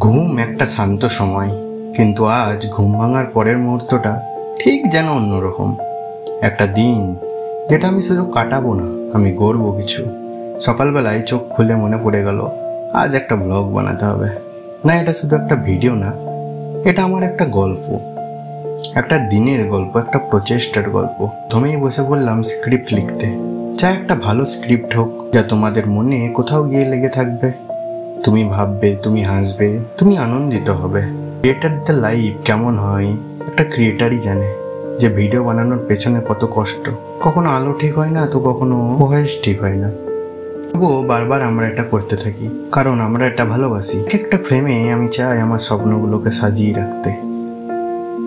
ঘুম একটা শান্ত সময়, কিন্তু আজ ঘুম ভাঙার পরের মুহূর্তটা ঠিক যেন অন্যরকম একটা দিন, যেটা আমি শুধু কাটাবো না, আমি গড়বো কিছু। সকালবেলায় চোখ খুলে মনে পড়ে গেল আজ একটা ব্লগ বানাতে হবে। না, এটা শুধু একটা ভিডিও না, এটা আমার একটা গল্প, একটা দিনের গল্প, একটা প্রচেষ্টার গল্প। প্রথমেই বসে বললাম স্ক্রিপ্ট লিখতে। চাই একটা ভালো স্ক্রিপ্ট হোক, যা তোমাদের মনে কোথাও গিয়ে লেগে থাকবে। তুমি ভাববে, তুমি হাসবে, তুমি আনন্দিত হবে। ক্রিয়েটারদের লাইফ কেমন হয় একটা ক্রিয়েটারই জানে, যে ভিডিও বানানোর পেছনে কত কষ্ট। কখনো আলো ঠিক হয় না, তো কখনো ভয়েস ঠিক হয় না, তবুও বারবার আমরা এটা করতে থাকি, কারণ আমরা এটা ভালোবাসি। একটা ফ্রেমে আমি চাই আমার স্বপ্নগুলোকে সাজিয়ে রাখতে।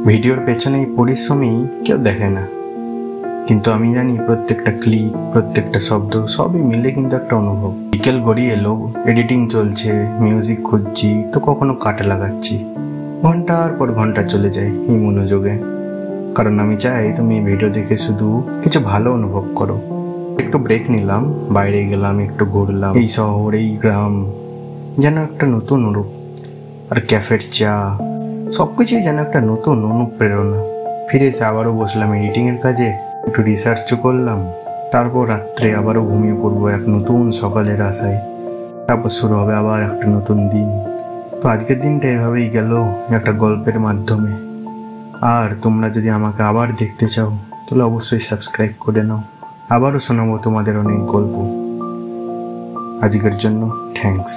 ভিডিওর পেছনে এই পরিশ্রমী কেউ দেখে না, কিন্তু আমি জানি প্রত্যেকটা ক্লিক, প্রত্যেকটা শব্দ সবই মিলে কিন্তু একটা অনুভব। বিকেল গড়িয়ে এলো, এডিটিং চলছে, মিউজিক খুঁজছি, তো কখনো কাটে লাগাচ্ছি। ঘন্টার পর ঘন্টা চলে যায় এই মনোযোগে, কারণ আমি চাই তুমি ভিডিও দেখে শুধু কিছু ভালো অনুভব করো। একটু ব্রেক নিলাম, বাইরে গেলাম, একটু ঘুরলাম। এই শহর, এই গ্রাম যেন একটা নতুন রূপ, আর ক্যাফের চা সবকিছুই যেন একটা নতুন অনুপ্রেরণা। ফিরে এসে আবারও বসলাম এডিটিংয়ের কাজে, একটু রিসার্চও করলাম। তারপর রাত্রে আবারও ঘুমিয়ে পড়বো এক নতুন সকালের আশায়। তারপর শুরু হবে আবার একটা নতুন দিন। তো আজকের দিনটা এভাবেই গেল একটা গল্পের মাধ্যমে। আর তোমরা যদি আমাকে আবার দেখতে চাও, তাহলে অবশ্যই সাবস্ক্রাইব করে নাও। আবারও শোনাবো তোমাদের অনেক গল্প। আজকের জন্য থ্যাঙ্কস।